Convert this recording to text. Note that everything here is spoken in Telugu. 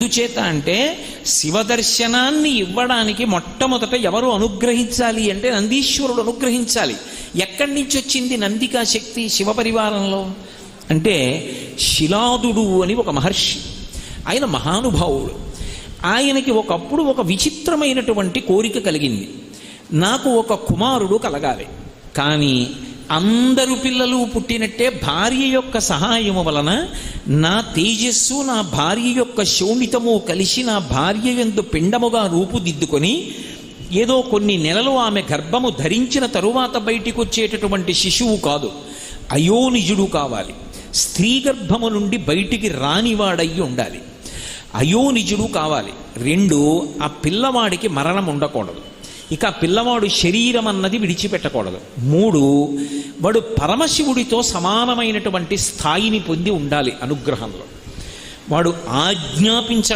ఎందుచేత అంటే శివదర్శనాన్ని ఇవ్వడానికి మొట్టమొదట ఎవరు అనుగ్రహించాలి అంటే నందీశ్వరుడు అనుగ్రహించాలి. ఎక్కడి నుంచి వచ్చింది నందికా శక్తి శివపరివారంలో అంటే శిలాదుడు అని ఒక మహర్షి, ఆయన మహానుభావుడు. ఆయనకి ఒకప్పుడు ఒక విచిత్రమైనటువంటి కోరిక కలిగింది, నాకు ఒక కుమారుడు కలగాలి. కానీ అందరు పిల్లలు పుట్టినట్టే భార్య యొక్క సహాయము వలన నా తేజస్సు నా భార్య యొక్క శోణితము కలిసి నా భార్య యందు పిండముగా రూపుదిద్దుకొని ఏదో కొన్ని నెలలు ఆమె గర్భము ధరించిన తరువాత బయటికి వచ్చేటటువంటి శిశువు కాదు, అయోనిజుడు కావాలి. స్త్రీ గర్భము నుండి బయటికి రానివాడయ్యి ఉండాలి, అయోనిజుడు కావాలి. రెండు, ఆ పిల్లవాడికి మరణం ఉండకూడదు, ఇక పిల్లవాడు శరీరం అన్నది విడిచిపెట్టకూడదు. మూడు, వాడు పరమశివుడితో సమానమైనటువంటి స్థాయిని పొంది ఉండాలి అనుగ్రహంలో. వాడు ఆజ్ఞాపించ